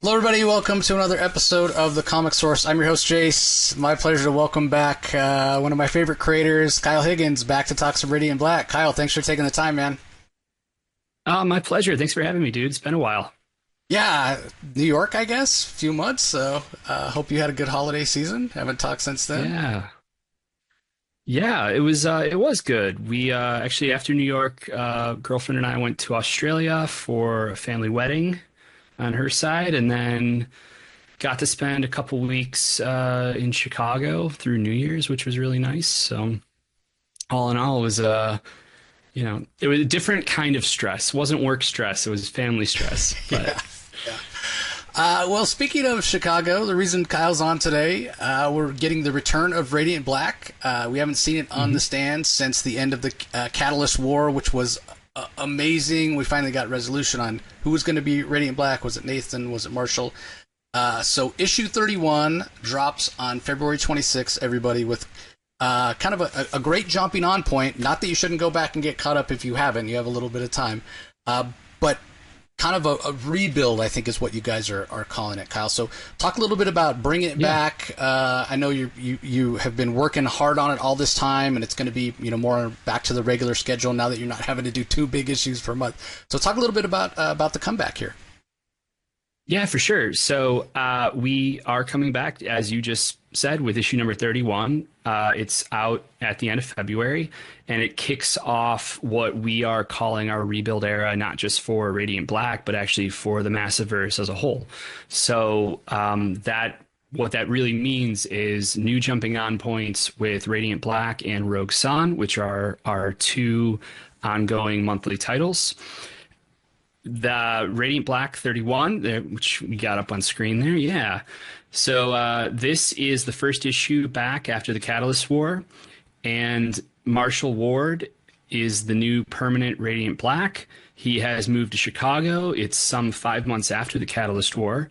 Hello, everybody. Welcome to another episode of The Comic Source. I'm your host, Jace. My pleasure to welcome back one of my favorite creators, Kyle Higgins, back to talk some Radiant Black. Kyle, thanks for taking the time, man. My pleasure. Thanks for having me, dude. It's been a while. Yeah, New York, I guess, a few months. So hope you had a good holiday season. Haven't talked since then. Yeah. Yeah, it was good. We actually after New York, girlfriend and I went to Australia for a family wedding on her side, and then got to spend a couple weeks in Chicago through New Year's, which was really nice. So all in all, it was it was a different kind of stress. It wasn't work stress, it was family stress. Yeah. But Yeah. Well, speaking of Chicago, the reason Kyle's on today, we're getting the return of Radiant Black. We haven't seen it on the stands since the end of the Catalyst War, which was amazing. We finally got resolution on who was going to be Radiant Black. Was it Nathan? Was it Marshall? So issue 31 drops on February 26th, everybody, with kind of a great jumping on point. Not that you shouldn't go back and get caught up if you haven't. You have a little bit of time. But kind of a rebuild, I think, is what you guys are calling it, Kyle. So talk a little bit about bringing it back. I know you have been working hard on it all this time, and it's going to be more back to the regular schedule now that you're not having to do two big issues per month. So talk a little bit about the comeback here. yeah, for sure. So we are coming back, as you just said, with issue number 31. It's out at the end of February, and it kicks off what we are calling our rebuild era, not just for Radiant Black, but actually for the Massiverse as a whole. So what that really means is new jumping on points with Radiant Black and Rogue Sun, which are our two ongoing monthly titles. The Radiant Black 31, which we got up on screen there. Yeah. So this is the first issue back after the Catalyst War, and Marshall Ward is the new permanent Radiant Black. He has moved to Chicago. It's some 5 months after the Catalyst War,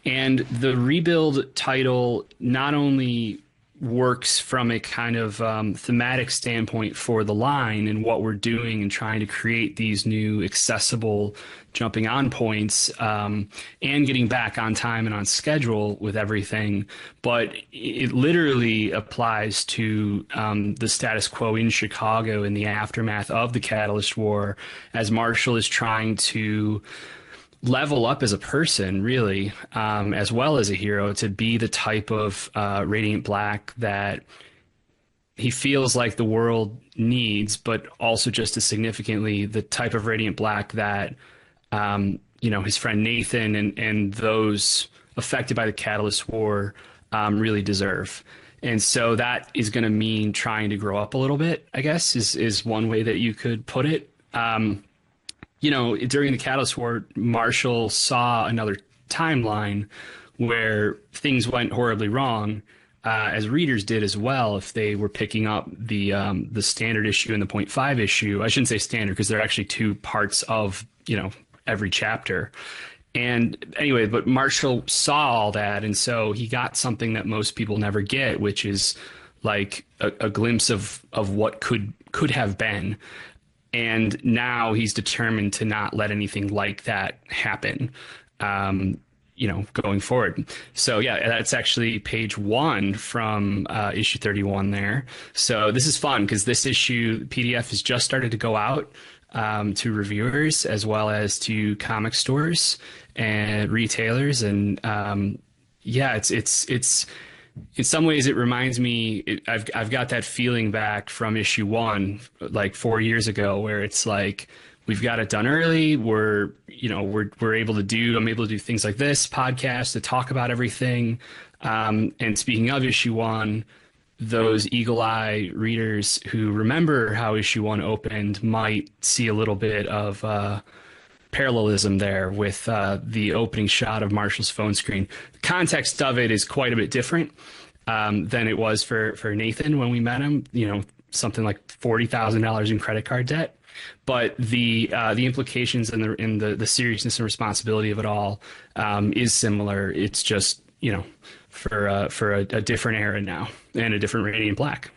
and the rebuild title not only works from a kind of thematic standpoint for the line and what we're doing and trying to create these new accessible jumping on points and getting back on time and on schedule with everything, but it literally applies to the status quo in Chicago in the aftermath of the Catalyst War, as Marshall is trying to level up as a person, really, as well as a hero, to be the type of Radiant Black that he feels like the world needs, but also just as significantly the type of Radiant Black that his friend Nathan and those affected by the Catalyst War really deserve. And so that is going to mean trying to grow up a little bit, I guess, is one way that you could put it. During the Catalyst War, Marshall saw another timeline where things went horribly wrong, as readers did as well if they were picking up the standard issue and the .5 issue. I shouldn't say standard because they're actually two parts of every chapter. And anyway, but Marshall saw all that, and so he got something that most people never get, which is like a glimpse of what could have been. And now he's determined to not let anything like that happen, going forward. So, yeah, that's actually page 1 from issue 31 there. So this is fun because this issue, PDF, has just started to go out to reviewers as well as to comic stores and retailers. And, it's in some ways, it reminds me, I've got that feeling back from issue 1, like 4 years ago, where it's like, we've got it done early. I'm able to do things like this podcast to talk about everything. And speaking of issue 1, those eagle eye readers who remember how issue 1 opened might see a little bit of, parallelism there with the opening shot of Marshall's phone screen. The context of it is quite a bit different than it was for Nathan when we met him. Something like $40,000 in credit card debt. But the implications and the seriousness and responsibility of it all is similar. It's just for a different era now and a different Radiant Black.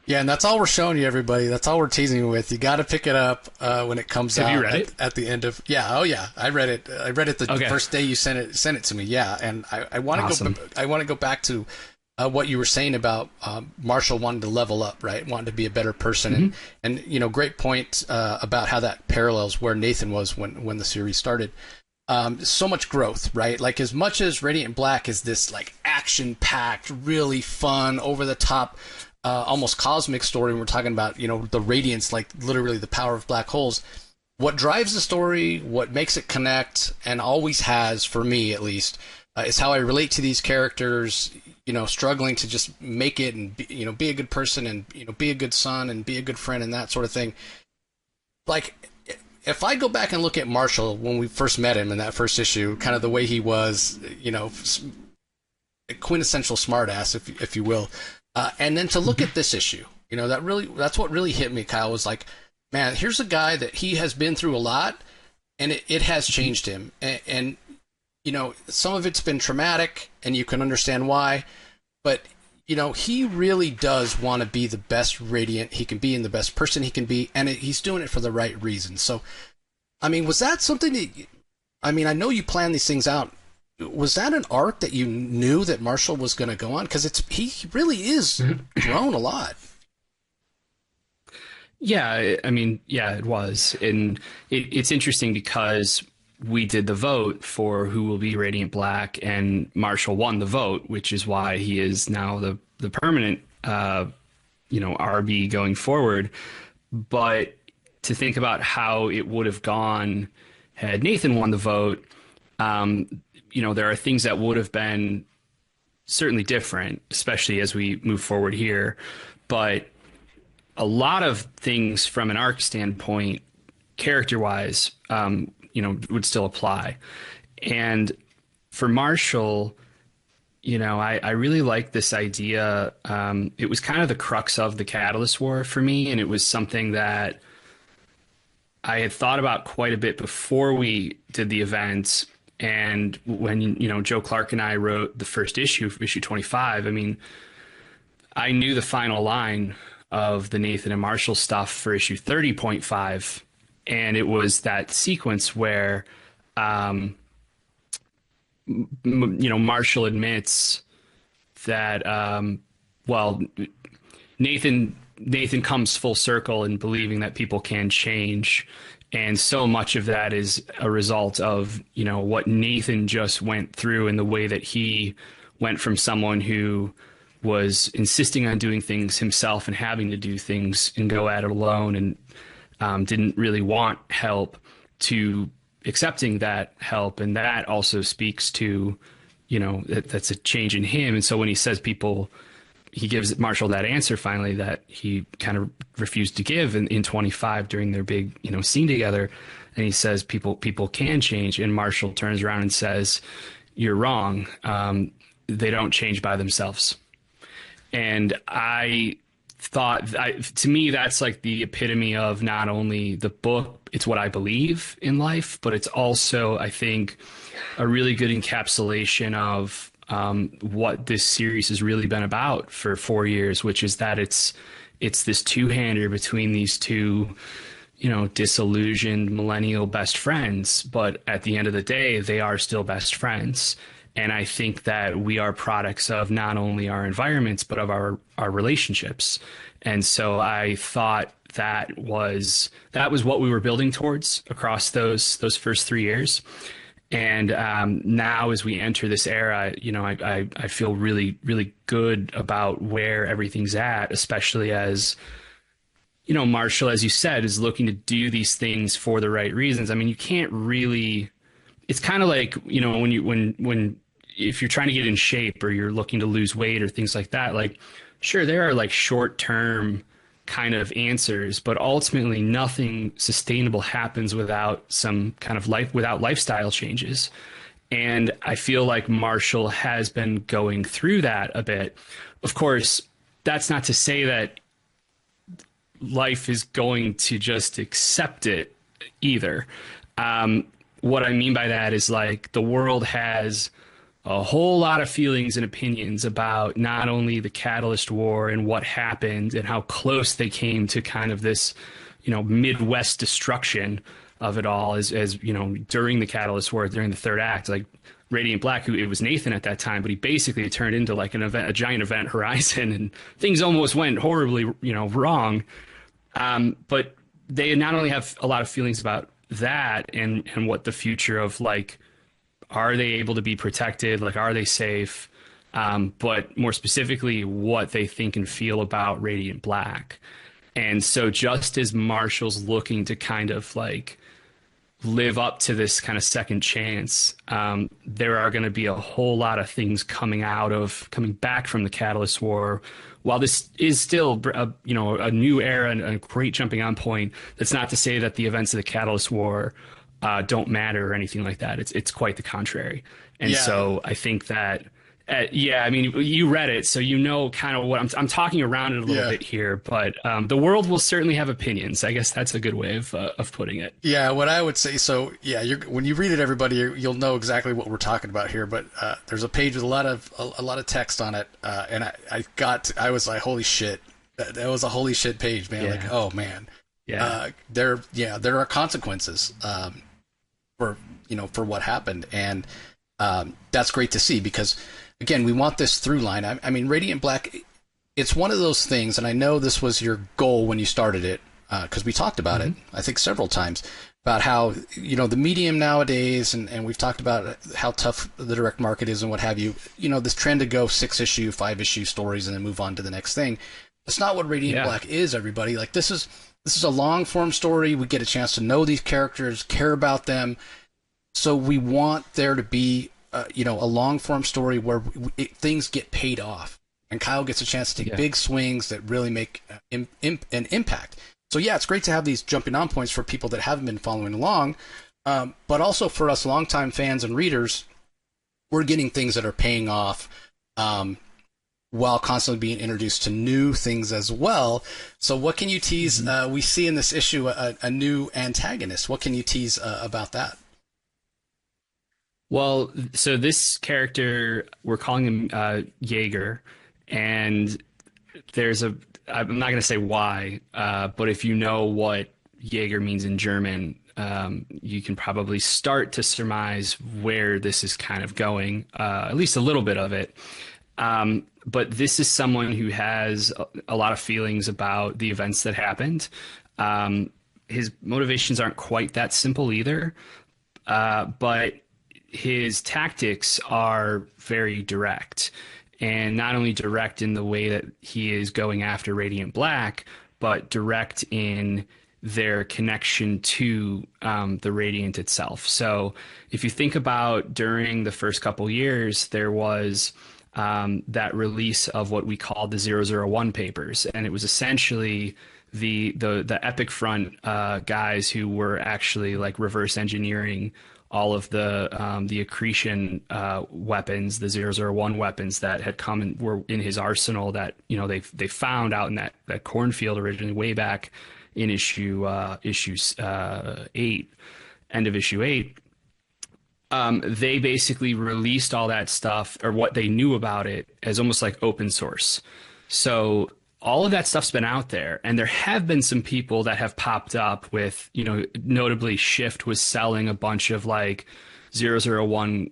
Yeah, and that's all we're showing you, everybody. That's all we're teasing you with. You got to pick it up when it comes out. Have you read it? At the end of? Yeah, oh yeah, I read it. I read it the Okay. first day you sent it to me. Yeah, and I want to Awesome. go. I want to go back to what you were saying about Marshall wanting to level up, right? Wanting to be a better person, and great point about how that parallels where Nathan was when the series started. So much growth, right? Like as much as Radiant Black is this like action-packed, really fun, over-the-top, almost cosmic story. And we're talking about the radiance, like literally the power of black holes. What drives the story, what makes it connect, and always has for me at least, is how I relate to these characters. Struggling to just make it and be a good person and be a good son and be a good friend and that sort of thing. Like, if I go back and look at Marshall when we first met him in that first issue, kind of the way he was, a quintessential smartass, if you will, and then to look at this issue, that's what really hit me, Kyle, was like, man, here's a guy that he has been through a lot, and it has changed him, and some of it's been traumatic, and you can understand why, but he really does want to be the best Radiant he can be and the best person he can be, and he's doing it for the right reasons. So, I mean, was that something that, I know you plan these things out. Was that an arc that you knew that Marshall was going to go on? Because he really is grown a lot. Yeah, yeah, it was. And it's interesting because we did the vote for who will be Radiant Black, and Marshall won the vote, which is why he is now the permanent, RB going forward. But to think about how it would have gone had Nathan won the vote, there are things that would have been certainly different, especially as we move forward here. But a lot of things from an arc standpoint, character-wise, would still apply. And for Marshall, I really like this idea. It was kind of the crux of the Catalyst War for me, and it was something that I had thought about quite a bit before we did the event. And when, Joe Clark and I wrote the first issue, issue 25, I knew the final line of the Nathan and Marshall stuff for issue 30.5. And it was that sequence where, Marshall admits that, Nathan comes full circle in believing that people can change. And so much of that is a result of, what Nathan just went through and the way that he went from someone who was insisting on doing things himself and having to do things and go at it alone and didn't really want help to accepting that help. And that also speaks to, that's a change in him. And so when he says he gives Marshall that answer finally that he kind of refused to give in 25 during their big, scene together. And he says, people can change. And Marshall turns around and says, you're wrong. They don't change by themselves. And I thought, to me, that's like the epitome of not only the book, it's what I believe in life, but it's also, I think, a really good encapsulation of what this series has really been about for 4 years, which is that it's this two-hander between these two, disillusioned millennial best friends. But at the end of the day, they are still best friends. And I think that we are products of not only our environments, but of our relationships. And so I thought that was what we were building towards across those first 3 years. And now as we enter this era, I feel really, really good about where everything's at, especially as, Marshall, as you said, is looking to do these things for the right reasons. You can't really, it's kind of like, when if you're trying to get in shape or you're looking to lose weight or things like that, like, sure, there are like short-term kind of answers, but ultimately nothing sustainable happens without some kind of without lifestyle changes. And I feel like Marshall has been going through that a bit. Of course, that's not to say that life is going to just accept it either. What I mean by that is like the world has a whole lot of feelings and opinions about not only the Catalyst War and what happened and how close they came to kind of this, Midwest destruction of it all as during the Catalyst War, during the third act, like Radiant Black, who it was Nathan at that time, but he basically turned into like an event, a giant event horizon, and things almost went horribly, wrong. But they not only have a lot of feelings about that and what the future of like, are they able to be protected? Like, are they safe? But more specifically, what they think and feel about Radiant Black. And so just as Marshall's looking to kind of like live up to this kind of second chance, there are going to be a whole lot of things coming back from the Catalyst War. While this is still a new era and a great jumping on point, that's not to say that the events of the Catalyst War don't matter or anything like that. It's quite the contrary. And so I think that, I mean, you read it, so you know kind of what I'm talking around it a little bit here, but the world will certainly have opinions. I guess that's a good way of putting it. Yeah, what I would say, so when you read it, everybody, you'll know exactly what we're talking about here. But there's a page with a lot of text on it, and I was like, holy shit, that was a holy shit page, man. Like, oh man, there are consequences for what happened, and that's great to see because, again, we want this through line. I mean, Radiant Black, it's one of those things, and I know this was your goal when you started it, because we talked about it, I think, several times, about how, the medium nowadays, and we've talked about how tough the direct market is and what have you, this trend to go 6-issue, 5-issue stories and then move on to the next thing. That's not what Radiant Black is, everybody. Like, this is a long-form story. We get a chance to know these characters, care about them. So we want there to be a long-form story where things get paid off, and Kyle gets a chance to take big swings that really make an impact. So it's great to have these jumping-on points for people that haven't been following along, but also for us longtime fans and readers, we're getting things that are paying off while constantly being introduced to new things as well. So what can you tease? We see in this issue a new antagonist. What can you tease about that? Well, so this character, we're calling him Jaeger, and I'm not going to say why, but if you know what Jaeger means in German, you can probably start to surmise where this is kind of going, at least a little bit of it. But this is someone who has a lot of feelings about the events that happened. His motivations aren't quite that simple either, but his tactics are very direct, and not only direct in the way that he is going after Radiant Black, but direct in their connection to the Radiant itself. So if you think about during the first couple years, there was that release of what we called the 001 papers, and it was essentially the Epic Front guys who were actually like reverse engineering all of the accretion weapons, the 001 weapons that had come and were in his arsenal that they found out in that cornfield originally way back in issue 8, end of issue 8. They basically released all that stuff, or what they knew about it, as almost like open source. So all of that stuff's been out there, and there have been some people that have popped up with, notably Shift was selling a bunch of like 001,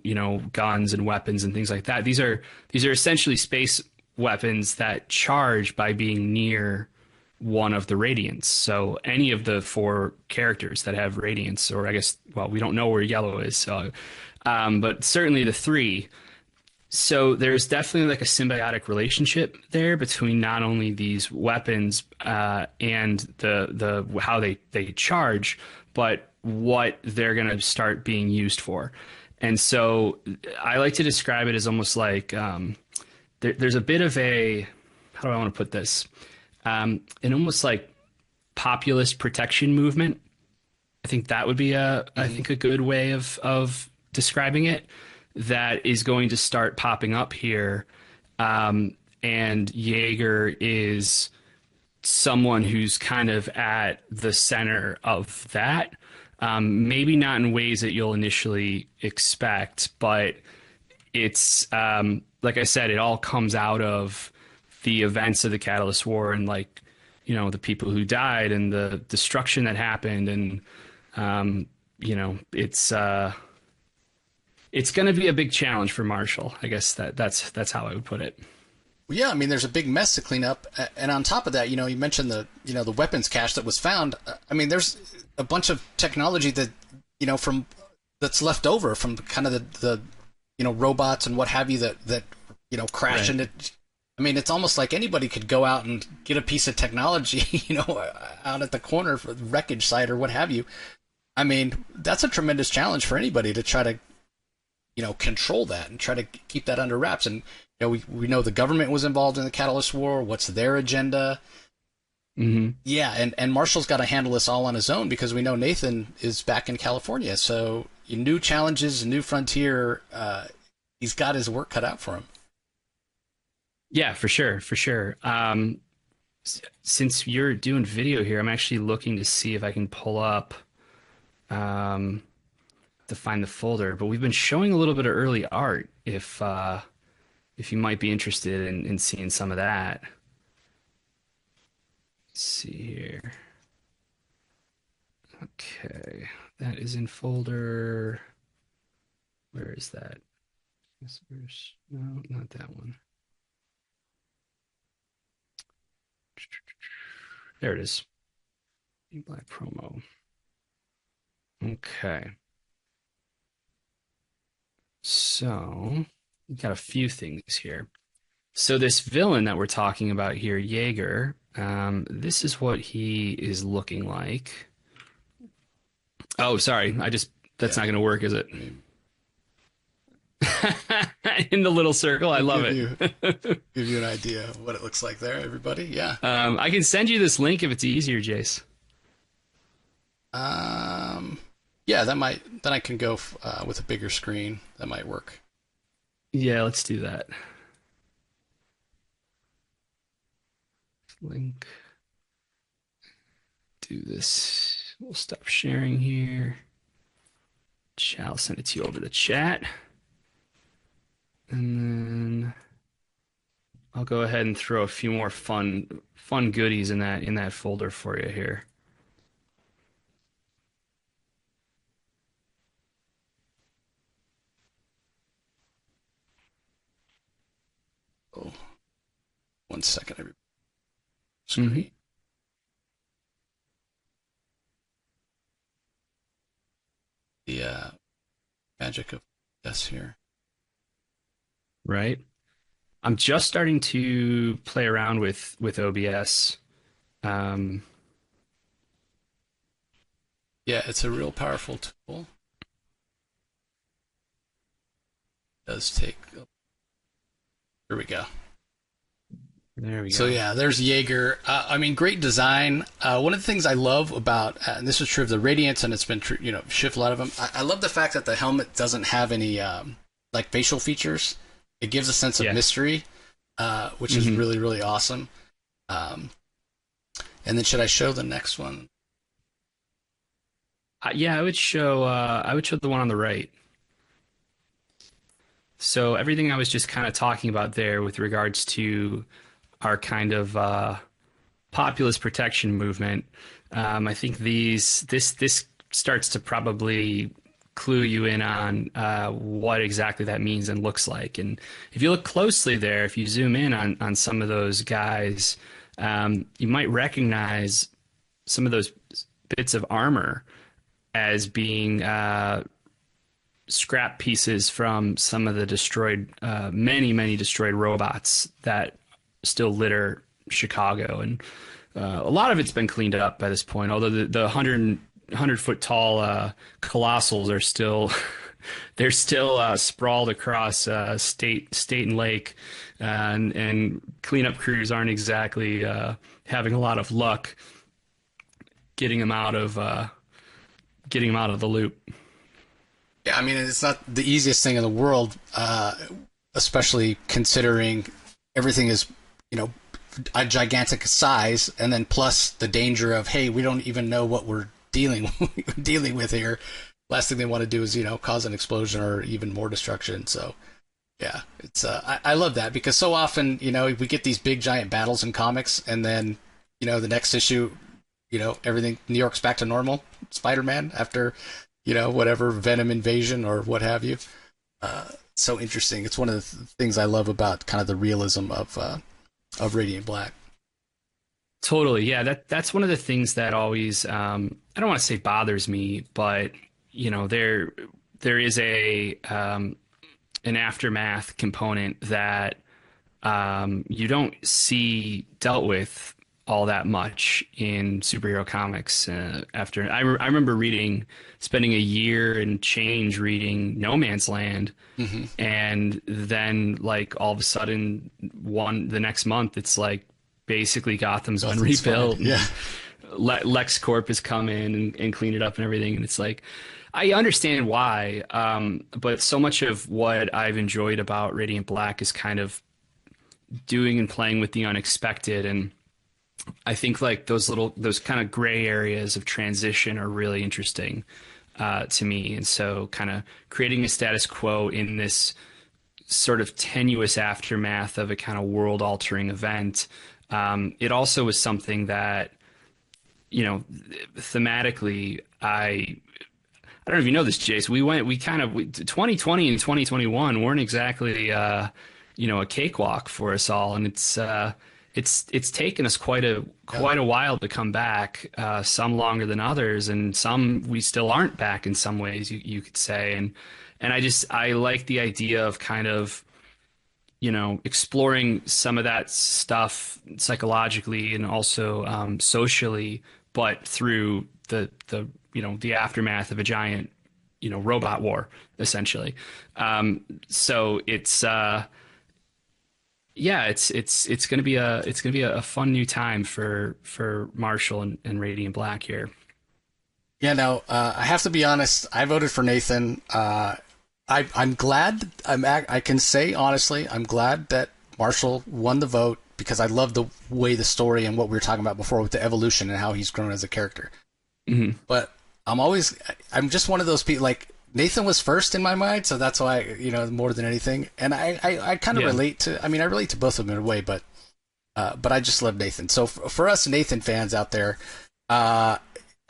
guns and weapons and things like that. These are essentially space weapons that charge by being near one of the Radiants. So any of the 4 characters that have Radiants, or I guess, well, we don't know where Yellow is, so, but certainly the 3. So there's definitely like a symbiotic relationship there between not only these weapons and the how they charge, but what they're going to start being used for. And so I like to describe it as almost like there's a bit of a, how do I want to put this? An almost like populist protection movement. I think that would be a good way of describing it. That is going to start popping up here. And Jaeger is someone who's kind of at the center of that. Maybe not in ways that you'll initially expect, but it's like I said, it all comes out of the events of the Catalyst War and like, you know, the people who died and the destruction that happened. And, you know, it's going to be a big challenge for Marshall. I guess that's how I would put it. Well, yeah, I mean, there's a big mess to clean up. And on top of that, you know, you mentioned the weapons cache that was found. I mean, there's a bunch of technology that, you know, that's left over from kind of the you know, robots and what have you that you know, crash into. I mean, it's almost like anybody could go out and get a piece of technology, you know, out at the corner for the wreckage site or what have you. I mean, that's a tremendous challenge for anybody to try to, you know, control that and try to keep that under wraps. And, you know, we know the government was involved in the Catalyst War. What's their agenda? Mm-hmm. Yeah, and Marshall's got to handle this all on his own because we know Nathan is back in California. So new challenges, a new frontier. He's got his work cut out for him. Yeah, for sure, for sure. Since you're doing video here, I'm actually looking to see if I can pull up to find the folder. But we've been showing a little bit of early art. If you might be interested in seeing some of that. Let's see here. Okay, that is in folder. Where is that? No, not that one. There it is. Black promo. Okay. So, we've got a few things here. So this villain that we're talking about here, Jaeger, this is what he is looking like. Oh, sorry. That's not going to work, is it? In the little circle. I love it. Give you an idea of what it looks like there, everybody. Yeah. I can send you this link if it's easier, Jace. Yeah, then I can go with a bigger screen. That might work. Yeah, let's do that. Link. Do this. We'll stop sharing here. I'll send it to you over the chat. And then I'll go ahead and throw a few more fun goodies in that folder for you here. Oh, 1 second, everybody. Screen. The magic of this here. Right. I'm just starting to play around with OBS. Yeah, it's a real powerful tool. It does take. Here we go. There we go. So yeah, there's Jaeger. I mean, great design. One of the things I love about, and this is true of the Radiants, and it's been true, you know, shift a lot of them. I love the fact that the helmet doesn't have any like facial features. It gives a sense of mystery, which is really, really awesome. And then should I show the next one? Yeah, I would show the one on the right. So everything I was just kind of talking about there with regards to our kind of populist protection movement, I think this starts to probably clue you in on what exactly that means and looks like. And if you look closely there, if you zoom in on some of those guys, you might recognize some of those bits of armor as being scrap pieces from some of the destroyed, many destroyed robots that still litter Chicago. And a lot of it's been cleaned up by this point, although the 100-foot tall colossals are still they're still sprawled across state and lake, and cleanup crews aren't exactly having a lot of luck getting them out of the loop. Yeah, I mean, it's not the easiest thing in the world, especially considering everything is, you know, a gigantic size, and then plus the danger of, hey, we don't even know what we're dealing with here. Last thing they want to do is, you know, cause an explosion or even more destruction. So Yeah, it's I love that because so often, we get these big giant battles in comics, and then, the next issue, everything New York's back to normal. Spider-Man after, whatever Venom invasion or what have you. So interesting. It's one of the things I love about kind of the realism of Radiant Black. Totally. Yeah, that's one of the things that always I don't want to say bothers me, but there is a an aftermath component that you don't see dealt with all that much in superhero comics. After I remember spending a year and change reading No Man's Land, and then like all of a sudden the next month it's like basically Gotham's been rebuilt. Yeah. LexCorp has come in and cleaned it up and everything, and it's like I understand why, but so much of what I've enjoyed about Radiant Black is kind of doing and playing with the unexpected, and I think like those kind of gray areas of transition are really interesting to me. And so kind of creating a status quo in this sort of tenuous aftermath of a kind of world altering event. It also was something that, thematically, I don't know if you know this, Jace. We 2020 and 2021 weren't exactly, a cakewalk for us all. And it's taken us quite a while to come back, some longer than others, and some we still aren't back in some ways, you could say. And I like the idea of kind of, exploring some of that stuff psychologically and also socially, but through the aftermath of a giant, robot war, essentially. So it's yeah, it's gonna be a fun new time for Marshall and Radiant Black here. Yeah, no, I have to be honest. I voted for Nathan. I'm glad. I can say honestly, I'm glad that Marshall won the vote because I love the way the story and what we were talking about before with the evolution and how he's grown as a character. Mm-hmm. But I'm just one of those people. Like Nathan was first in my mind, so that's why more than anything. And I kind of relate to. I mean, I relate to both of them in a way, but I just love Nathan. So for us Nathan fans out there, I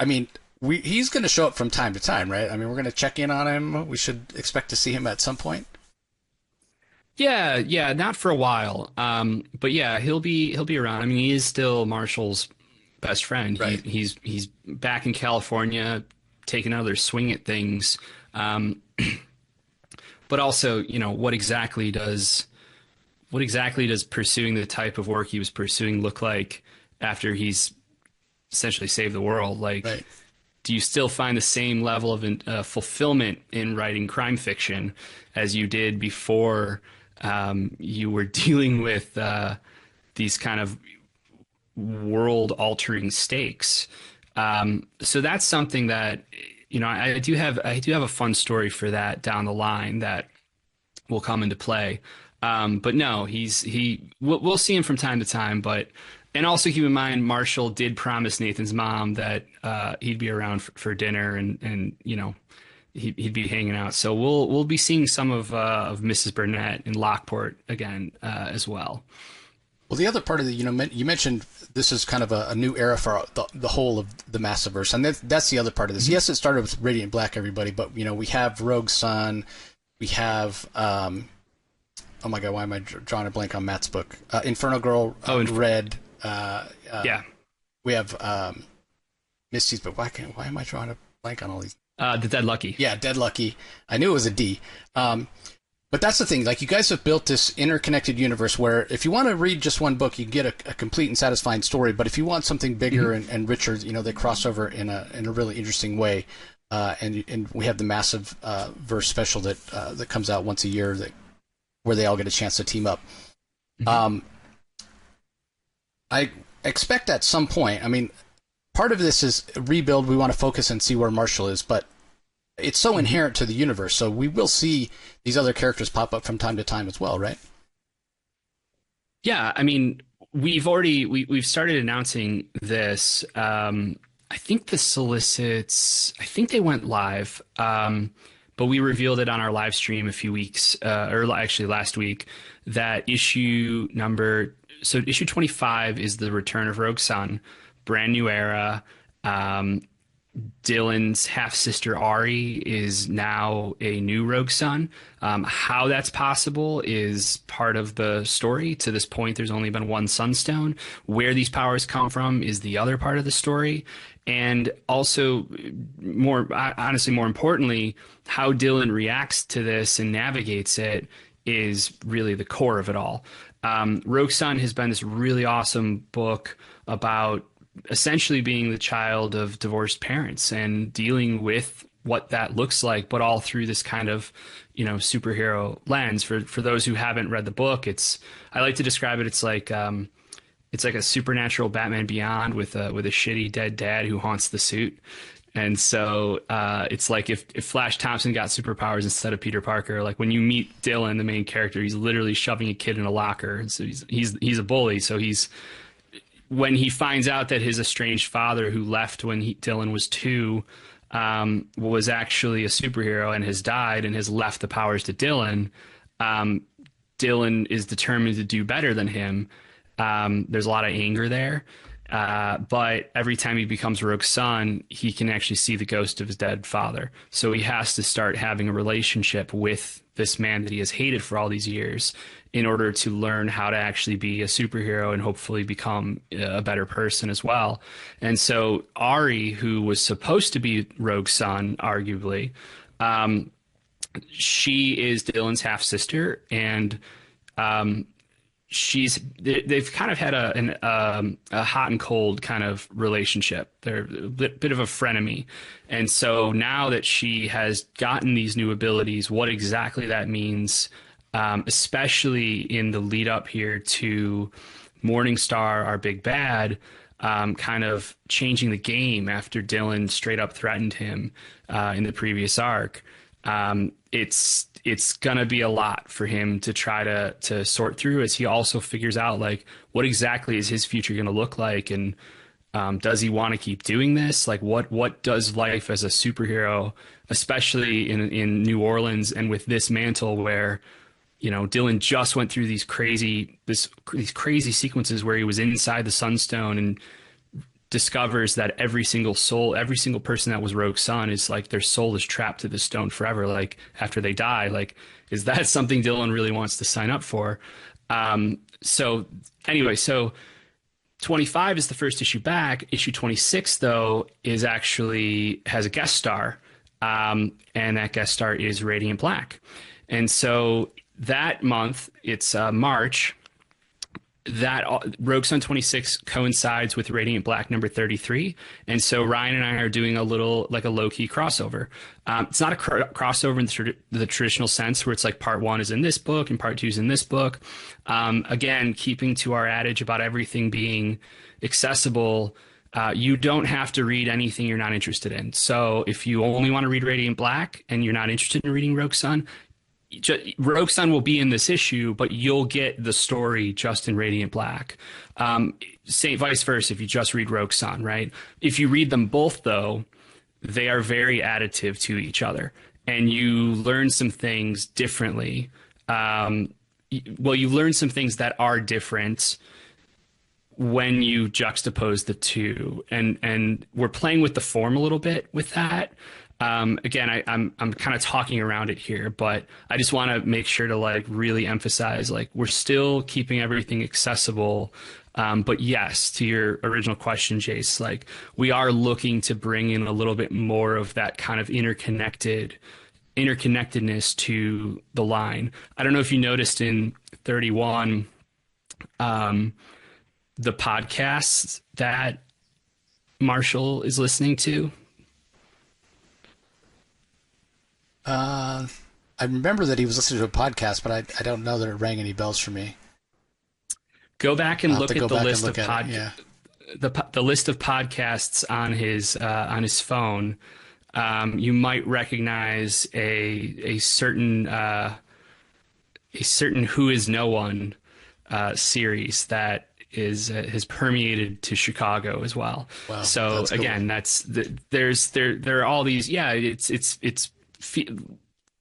mean. He's going to show up from time to time, right? I mean, we're going to check in on him. We should expect to see him at some point. Yeah, not for a while. But yeah, he'll be around. I mean, he is still Marshall's best friend. Right. He's back in California, taking another swing at things. But also, what exactly does pursuing the type of work he was pursuing look like after he's essentially saved the world? Like, right. Do you still find the same level of fulfillment in writing crime fiction as you did before you were dealing with these kind of world-altering stakes? So that's something that I do have a fun story for that down the line that will come into play. But no, we'll see him from time to time, but. And also keep in mind, Marshall did promise Nathan's mom that he'd be around for dinner and he'd be hanging out. So we'll be seeing some of Mrs. Burnett in Lockport again as well. Well, the other part of the you mentioned this is kind of a new era for the whole of the Massiverse, and that's the other part of this. Mm-hmm. Yes, it started with Radiant Black, everybody, but we have Rogue Sun, we have oh my God, why am I drawing a blank on Matt's book? Inferno Girl, Red. Yeah, we have Misty's, but why am I drawing a blank on all these? The Dead Lucky. Yeah, Dead Lucky. I knew it was a D. But that's the thing. Like, you guys have built this interconnected universe where if you want to read just one book, you get a complete and satisfying story. But if you want something bigger and richer, they cross over in a really interesting way. And we have the massive verse special that comes out once a year where they all get a chance to team up. Mm-hmm. I expect at some point, I mean, part of this is rebuild. We want to focus and see where Marshall is, but it's so inherent to the universe. So we will see these other characters pop up from time to time as well, right? Yeah. I mean, we've started announcing this. I think the solicits, I think they went live. But but we revealed it on our live stream a few weeks, or actually last week, that issue 25 is the return of Rogue Sun, brand new era. Dylan's half-sister Ari is now a new Rogue Sun. How that's possible is part of the story. To this point, there's only been one Sunstone. Where these powers come from is the other part of the story. And also, more importantly, how Dylan reacts to this and navigates it is really the core of it all. Rogue Sun has been this really awesome book about essentially being the child of divorced parents and dealing with what that looks like, but all through this kind of, superhero lens. For those who haven't read the book, I like to describe it. It's like a supernatural Batman Beyond with a shitty dead dad who haunts the suit. And so it's like if Flash Thompson got superpowers instead of Peter Parker. Like when you meet Dylan, the main character, he's literally shoving a kid in a locker. And so he's a bully. So when he finds out that his estranged father, who left when Dylan was 2, was actually a superhero and has died and has left the powers to Dylan, Dylan is determined to do better than him. There's a lot of anger there. But every time he becomes Rogue Sun, he can actually see the ghost of his dead father. So he has to start having a relationship with this man that he has hated for all these years in order to learn how to actually be a superhero and hopefully become a better person as well. And so Ari, who was supposed to be Rogue Sun, arguably, she is Dylan's half-sister, and they've kind of had a hot and cold kind of relationship. They're a bit of a frenemy. And so now that she has gotten these new abilities, what exactly that means, especially in the lead up here to Morningstar, our big bad, kind of changing the game after Dylan straight up threatened him in the previous arc. It's gonna be a lot for him to try to sort through, as he also figures out like what exactly is his future gonna look like, and does he want to keep doing this? Like what does life as a superhero, especially in New Orleans and with this mantle where Dylan just went through these crazy sequences where he was inside the Sunstone and discovers that every single person that was Rogue Sun is like their soul is trapped to the stone forever. Like after they die, like, is that something Dylan really wants to sign up for? So 25 is the first issue back. Issue 26 though has a guest star. And that guest star is Radiant Black. And so that month, it's March, that Rogue Sun 26 coincides with Radiant Black number 33. And so Ryan and I are doing a low-key crossover. It's not a crossover in the traditional sense where it's like part 1 is in this book and part 2 is in this book. Again, keeping to our adage about everything being accessible, you don't have to read anything you're not interested in. So if you only want to read Radiant Black and you're not interested in reading Rogue Sun, Rogue Sun will be in this issue, but you'll get the story just in Radiant Black. Same vice versa if you just read Rogue Sun, right? If you read them both, though, they are very additive to each other, and you learn some things differently. You learn some things that are different when you juxtapose the two, and we're playing with the form a little bit with that. Again, I'm kind of talking around it here, but I just want to make sure to like really emphasize, like, we're still keeping everything accessible. But yes, to your original question, Jace, like we are looking to bring in a little bit more of that kind of interconnectedness to the line. I don't know if you noticed in 31, the podcasts that Marshall is listening to. I remember that he was listening to a podcast, but I don't know that it rang any bells for me. Go back and look at the list of the list of podcasts on his phone. You might recognize a certain Who Is No One series that has permeated to Chicago as well. Wow, so again, cool. There are all these. Yeah,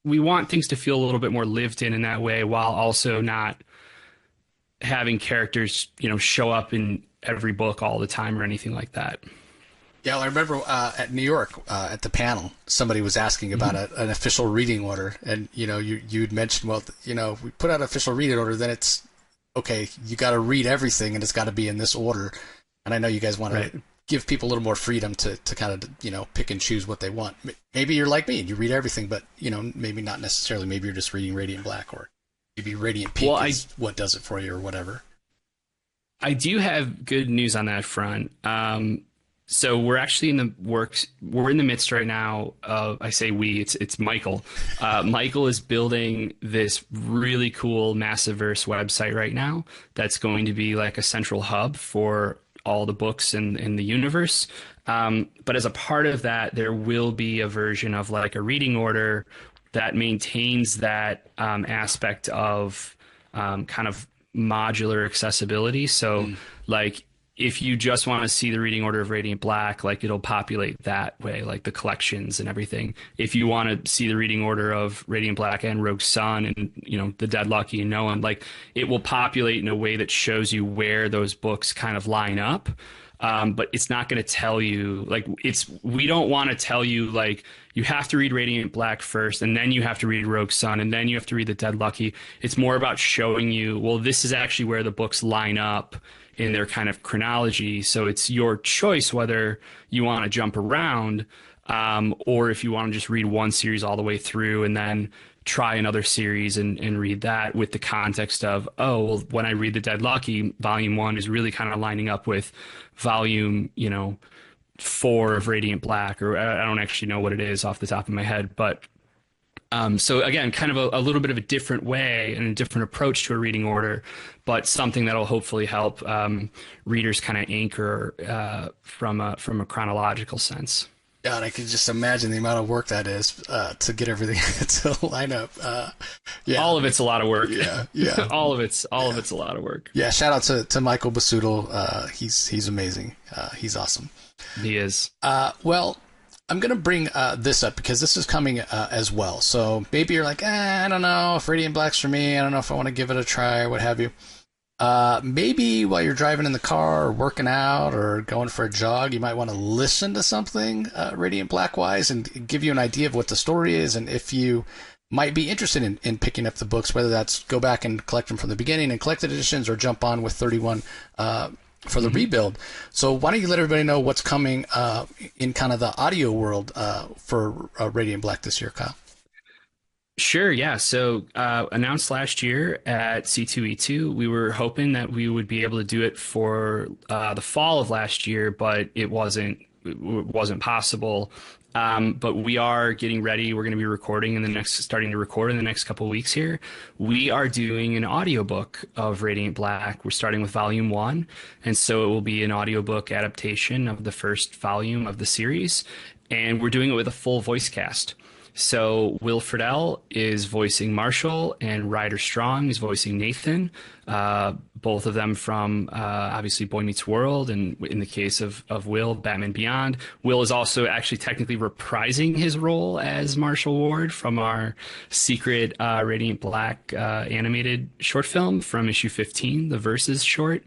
we want things to feel a little bit more lived in that way, while also not having characters, show up in every book all the time or anything like that. Yeah, well, I remember at New York at the panel, somebody was asking about an official reading order, and you'd mentioned, well, we put out an official reading order, then it's okay. You got to read everything, and it's got to be in this order. And I know you guys want to give people a little more freedom to kind of pick and choose what they want. Maybe you're like me and you read everything, but maybe not necessarily. Maybe you're just reading Radiant Black, or maybe Radiant Peak is what does it for you, or whatever. I do have good news on that front. So we're actually in the works. We're in the midst right now of, I say we, it's Michael. Michael is building this really cool Massiverse website right now that's going to be like a central hub for all the books in the universe. But as a part of that, there will be a version of like a reading order that maintains that aspect of kind of modular accessibility. So like, if you just want to see the reading order of Radiant Black, like it'll populate that way, like the collections and everything. If you want to see the reading order of Radiant Black and Rogue Sun and, the Dead Lucky and No One, like it will populate in a way that shows you where those books kind of line up. But it's not going to tell you, like, we don't want to tell you, like, you have to read Radiant Black first, and then you have to read Rogue Sun, and then you have to read The Dead Lucky. It's more about showing you, well, this is actually where the books line up in their kind of chronology. So it's your choice whether you want to jump around, or if you want to just read one series all the way through and then try another series and read that with the context of, oh, well, when I read The Dead Lucky, volume 1 is really kind of lining up with volume, 4 of Radiant Black, or I don't actually know what it is off the top of my head, but so again, kind of a little bit of a different way and a different approach to a reading order, but something that'll hopefully help readers kind of anchor from a chronological sense. Yeah, and I can just imagine the amount of work that is to get everything to line up. Yeah, all of it's a lot of work. Yeah. all of it's a lot of work. Yeah, shout out to Michael Basudel. He's amazing. He's awesome. He is. Well, I'm going to bring this up because this is coming as well. So maybe you're like, I don't know if Radiant Black's for me. I don't know if I want to give it a try or what have you. Maybe while you're driving in the car or working out or going for a jog, you might want to listen to something Radiant Black-wise and give you an idea of what the story is, and if you might be interested in picking up the books, whether that's go back and collect them from the beginning and collected editions or jump on with 31 for the rebuild. So why don't you let everybody know what's coming in kind of the audio world for Radiant Black this year, Kyle? Sure, yeah. So announced last year at C2E2, we were hoping that we would be able to do it for the fall of last year, but it wasn't possible. But we are getting ready. We're going to be starting to record in the next couple of weeks here. We are doing an audiobook of Radiant Black. We're starting with volume 1. And so it will be an audiobook adaptation of the first volume of the series. And we're doing it with a full voice cast. So Will Friedle is voicing Marshall, and Ryder Strong is voicing Nathan, both of them from obviously Boy Meets World, and in the case of Will, Batman Beyond. Will is also actually technically reprising his role as Marshall Ward from our secret Radiant Black animated short film from issue 15, the Versus short.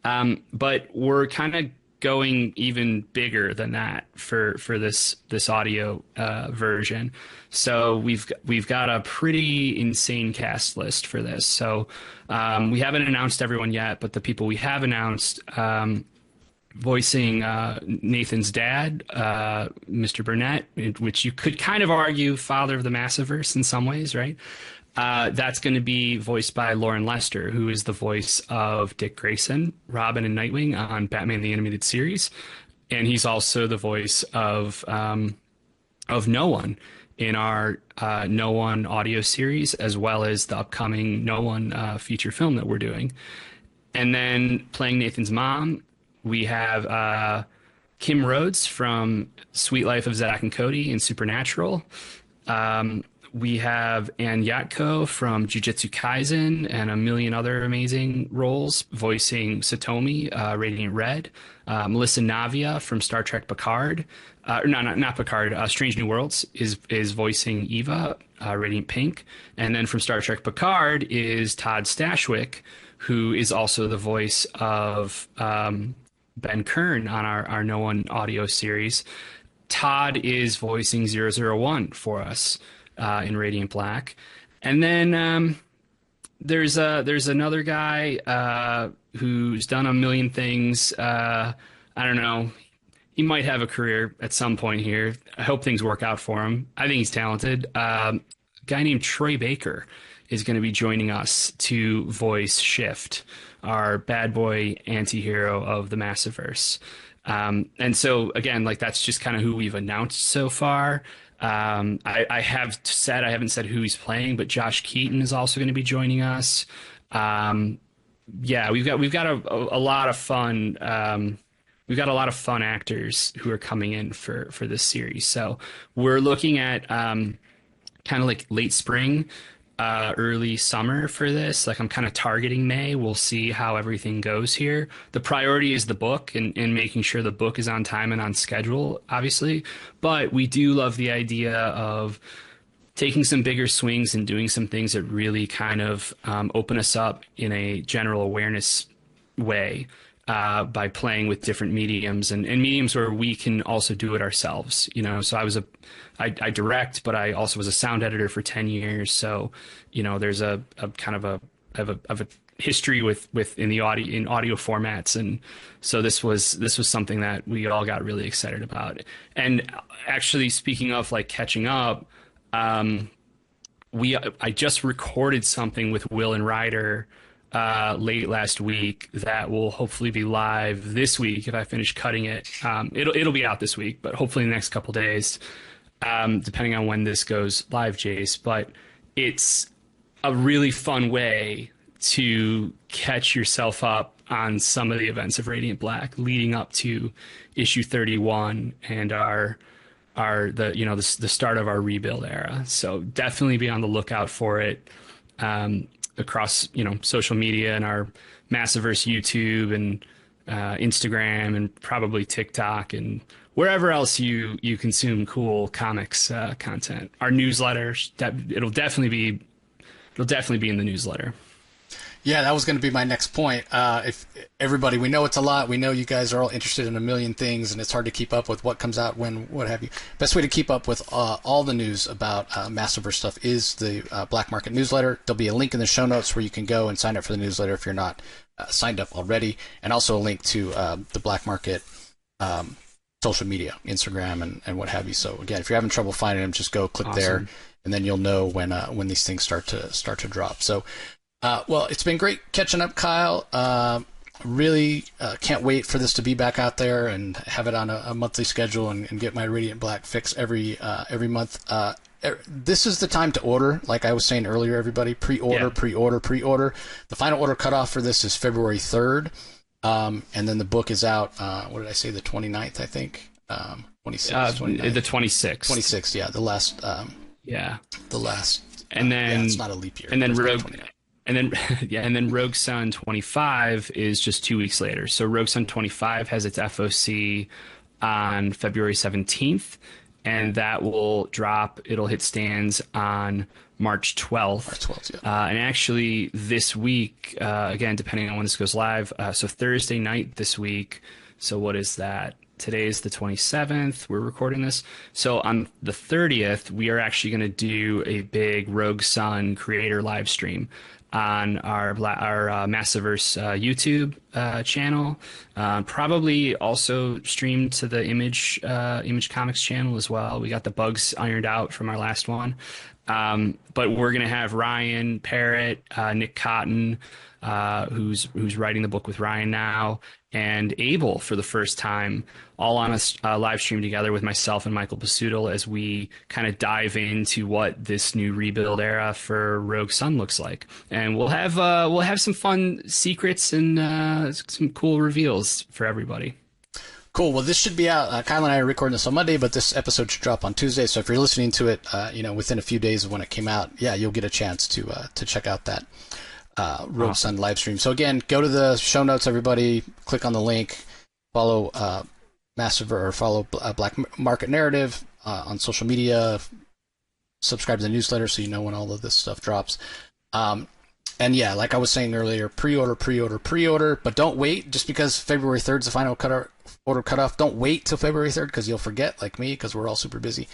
But we're kind of going even bigger than that for this audio version. So we've got a pretty insane cast list for this. So we haven't announced everyone yet, but the people we have announced, voicing Nathan's dad, Mr. Burnett, which you could kind of argue father of the Massiverse in some ways, right? That's going to be voiced by Lauren Lester, who is the voice of Dick Grayson, Robin, and Nightwing on Batman the Animated Series, and he's also the voice of No One in our No One audio series, as well as the upcoming No One feature film that we're doing. And then playing Nathan's mom, we have Kim Rhodes from Sweet Life of Zack and Cody in Supernatural. we have Ann Yatko from Jujutsu Kaisen and a million other amazing roles voicing Satomi, Radiant Red. Melissa Navia from Star Trek Picard, no, not Picard, Strange New Worlds is voicing Eva, Radiant Pink. And then from Star Trek Picard is Todd Stashwick, who is also the voice of Ben Kern on our No One audio series. Todd is voicing 001 for us in Radiant Black. And then there's another guy who's done a million things. I don't know. He might have a career at some point here. I hope things work out for him. I think he's talented. A guy named Troy Baker is going to be joining us to voice Shift, our bad boy anti-hero of the Massiverse. And so again, like that's just kind of who we've announced so far. I haven't said who he's playing, but Josh Keaton is also going to be joining us. Yeah, we've got a lot of fun. We've got a lot of fun actors who are coming in for this series. So we're looking at kind of like late spring, early summer for this. Like I'm kind of targeting May. We'll see how everything goes here. The priority is the book and making sure the book is on time and on schedule, obviously. But we do love the idea of taking some bigger swings and doing some things that really kind of open us up in a general awareness way by playing with different mediums and mediums where we can also do it ourselves. You know, so I direct, but I also was a sound editor for 10 years. So, you know, there's a kind of a history with in audio formats. And so this was something that we all got really excited about. And actually, speaking of like catching up, I just recorded something with Will and Ryder late last week that will hopefully be live this week if I finish cutting it. It'll be out this week, but hopefully in the next couple days, depending on when this goes live, Jace. But it's a really fun way to catch yourself up on some of the events of Radiant Black leading up to issue 31 and the start of our rebuild era. So definitely be on the lookout for it. Across, you know, social media and our Massiverse YouTube and Instagram and probably TikTok and wherever else you consume cool comics content. Our newsletter, it'll definitely be in the newsletter. Yeah, that was going to be my next point. If everybody, we know it's a lot. We know you guys are all interested in a million things, and it's hard to keep up with what comes out when, what have you. Best way to keep up with all the news about Massiverse stuff is the Black Market newsletter. There'll be a link in the show notes where you can go and sign up for the newsletter if you're not signed up already, and also a link to the Black Market social media, Instagram and what have you. So again, if you're having trouble finding them, just go click there, and then you'll know when these things start to drop. So. Well, it's been great catching up, Kyle. Really can't wait for this to be back out there and have it on a monthly schedule and get my Radiant Black fix every month. This is the time to order. Like I was saying earlier, everybody, pre-order. The final order cutoff for this is February 3rd. And then the book is out, what did I say, the 29th, I think? 26th, 29th. The 26th. 26th, yeah. The last. And then. It's not a leap year. And then And then Rogue Sun 25 is just 2 weeks later. So Rogue Sun 25 has its FOC on February 17th, and that will drop. It'll hit stands on March 12th. March 12th, yeah. And actually this week, again, depending on when this goes live, so Thursday night this week. So what is that? Today is the 27th. We're recording this. So on the 30th, we are actually going to do a big Rogue Sun creator live stream on our Massiverse YouTube channel, probably also streamed to the Image Comics channel as well. We got the bugs ironed out from our last one, but we're gonna have Ryan Parrott, Nick Cotton, who's writing the book with Ryan now, and Abel for the first time, all on a live stream together with myself and Michael Basutil as we kind of dive into what this new rebuild era for Rogue Sun looks like. And we'll have some fun secrets and some cool reveals for everybody. Cool. Well, this should be out. Kyle and I are recording this on Monday, but this episode should drop on Tuesday. So if you're listening to it, within a few days of when it came out, yeah, you'll get a chance to check out that Rogue Sun live stream. So again, go to the show notes, everybody. Click on the link. Follow follow Black Market Narrative on social media. Subscribe to the newsletter so you know when all of this stuff drops. And yeah, like I was saying earlier, pre-order, but don't wait just because February 3rd is the final order cutoff. Don't wait till February 3rd because you'll forget, like me, because we're all super busy.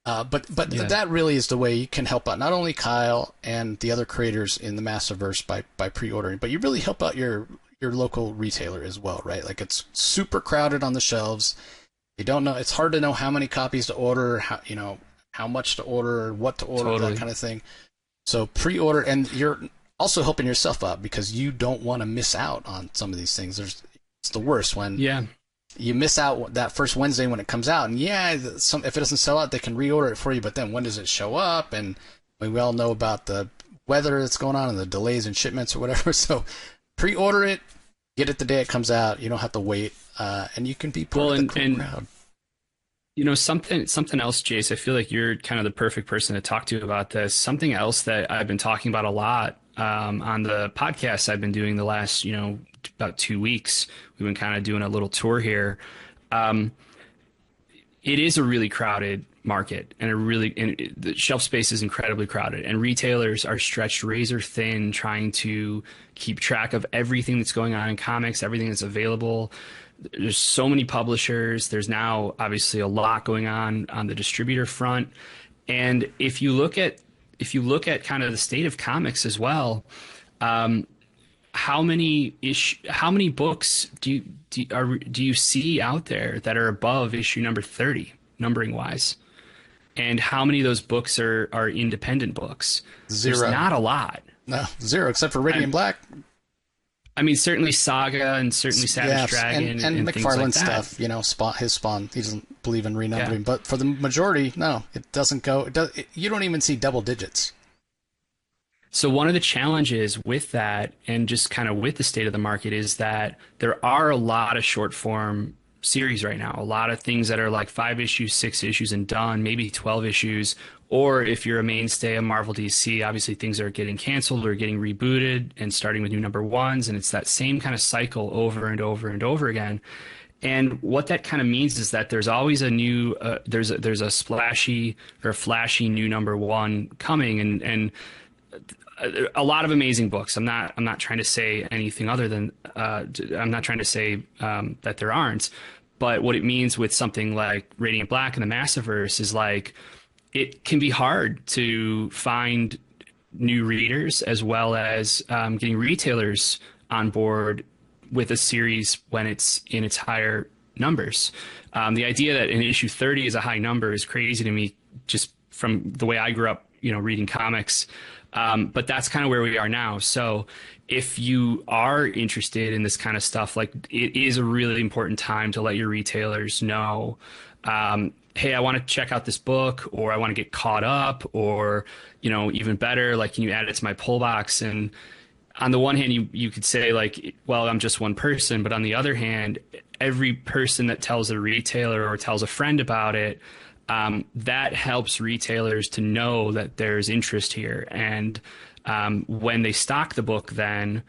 But that really is the way you can help out not only Kyle and the other creators in the Massiverse by pre-ordering, but you really help out your local retailer as well, right? Like it's super crowded on the shelves. You don't know. It's hard to know how many copies to order, how much to order, what to order, that kind of thing. So pre-order, and you're also helping yourself out because you don't want to miss out on some of these things. It's the worst when you miss out that first Wednesday when it comes out. And if it doesn't sell out, they can reorder it for you. But then when does it show up? And we all know about the weather that's going on and the delays in shipments or whatever. So pre-order it, get it the day it comes out. You don't have to wait, and you can be part of the cool crowd. Something else, Jace, I feel like you're kind of the perfect person to talk to about this. Something else that I've been talking about a lot on the podcast I've been doing the last, about 2 weeks. We've been kind of doing a little tour here. It is a really crowded market, and the shelf space is incredibly crowded, and retailers are stretched razor thin trying to keep track of everything that's going on in comics, everything that's available. There's so many publishers. There's now obviously a lot going on the distributor front. And if you look at kind of the state of comics as well, how many books do you see out there that are above issue number 30 numbering wise? And how many of those books are independent books? Zero. There's not a lot. No, zero, except for Radiant Black. I mean, certainly Saga and certainly Savage Dragon and McFarlane things like that. stuff. His Spawn. He doesn't believe in renumbering, but for the majority, no, it doesn't go. You don't even see double digits. So one of the challenges with that, and just kind of with the state of the market, is that there are a lot of short form series right now. A lot of things that are like 5 issues, 6 issues, and done. Maybe 12 issues. Or if you're a mainstay of Marvel DC, obviously things are getting canceled or getting rebooted and starting with new number ones. And it's that same kind of cycle over and over and over again. And what that kind of means is that there's always a new, there's a splashy or flashy new number one coming, and a lot of amazing books. I'm not trying to say anything other than, I'm not trying to say that there aren't. But what it means with something like Radiant Black and the Massiverse is like, it can be hard to find new readers as well as getting retailers on board with a series when it's in its higher numbers. The idea that an issue 30 is a high number is crazy to me, just from the way I grew up, reading comics. But that's kind of where we are now. So if you are interested in this kind of stuff, like, it is a really important time to let your retailers know, hey, I want to check out this book, or I want to get caught up, or, even better, like, can you add it to my pull box? And on the one hand, you could say, like, well, I'm just one person. But on the other hand, every person that tells a retailer or tells a friend about it, that helps retailers to know that there's interest here. And when they stock the book, then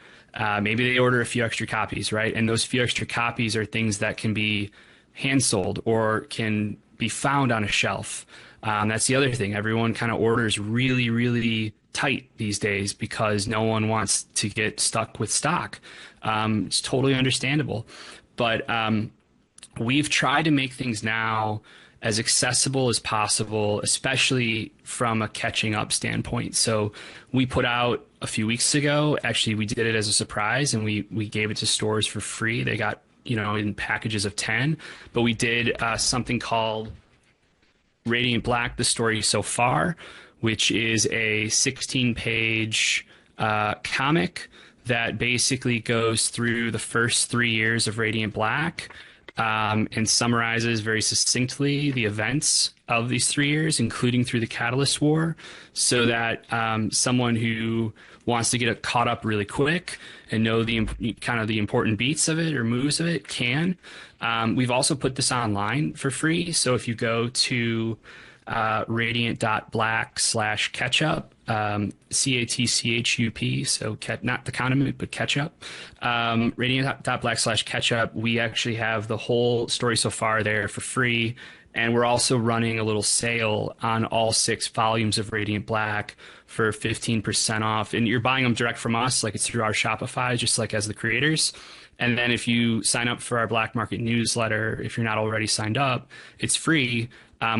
maybe they order a few extra copies, right? And those few extra copies are things that can be hand sold or can be found on a shelf. That's the other thing. Everyone kind of orders really, really tight these days because no one wants to get stuck with stock. It's totally understandable. But we've tried to make things now as accessible as possible, especially from a catching up standpoint. So we put out a few weeks ago, actually we did it as a surprise, and we gave it to stores for free. They got, in packages of 10, but we did something called Radiant Black, The Story So Far, which is a 16-page comic that basically goes through the first 3 years of Radiant Black, and summarizes very succinctly the events of these 3 years, including through the Catalyst War, so that someone who wants to get caught up really quick and know the kind of the important beats of it or moves of it can. We've also put this online for free. So if you go to radiant.black/ketchup, CATCHUP, so not the condiment, but ketchup. Radiant.black/ketchup, we actually have the whole story so far there for free. And we're also running a little sale on all 6 volumes of Radiant Black for 15% off. And you're buying them direct from us, like it's through our Shopify, just like as the creators. And then if you sign up for our Black Market newsletter, if you're not already signed up, it's free.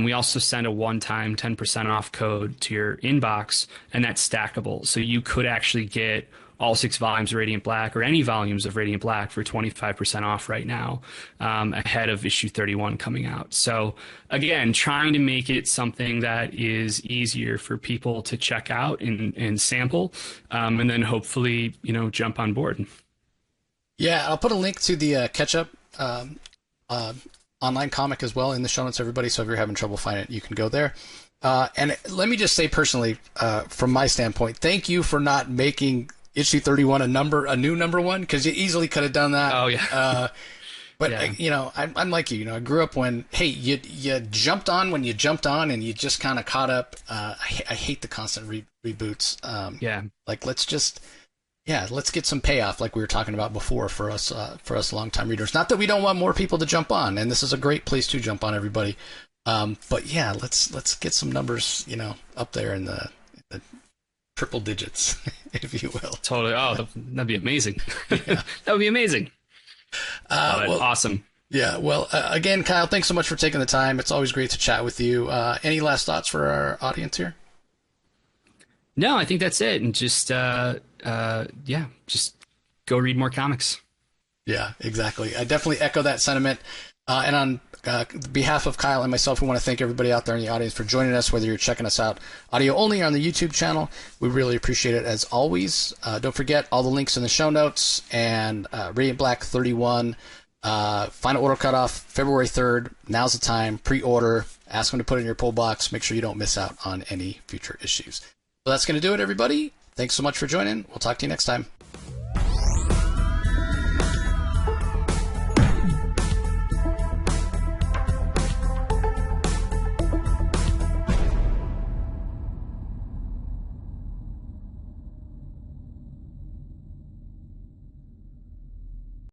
We also send a one-time 10% off code to your inbox, and that's stackable. So you could actually get all 6 volumes of Radiant Black or any volumes of Radiant Black for 25% off right now, ahead of issue 31 coming out. So again, trying to make it something that is easier for people to check out and sample, and then hopefully, jump on board. Yeah, I'll put a link to the Ketchup online comic as well in the show notes, everybody. So if you're having trouble finding it, you can go there. And let me just say personally, from my standpoint, thank you for not making issue 31 a new number 1, because you easily could have done that. Oh yeah. But yeah. I'm like you. I grew up when you jumped on when you jumped on, and you just kind of caught up. I hate the constant reboots. Like let's get some payoff, like we were talking about before, for us longtime readers. Not that we don't want more people to jump on, and this is a great place to jump on, everybody. But yeah, let's get some numbers, up there in the triple digits, if you will. Totally. Oh, that'd be amazing. Yeah. That would be amazing. Awesome. Yeah. Well, again, Kyle, thanks so much for taking the time. It's always great to chat with you. Any last thoughts for our audience here? No, I think that's it. And just, just go read more comics. Yeah, exactly. I definitely echo that sentiment. And on behalf of Kyle and myself, we want to thank everybody out there in the audience for joining us, whether you're checking us out audio only or on the YouTube channel. We really appreciate it as always. Don't forget all the links in the show notes, and Radiant Black 31, final order cutoff February 3rd. Now's the time. Pre-order. Ask them to put it in your pull box. Make sure you don't miss out on any future issues. So that's going to do it, everybody. Thanks so much for joining. We'll talk to you next time.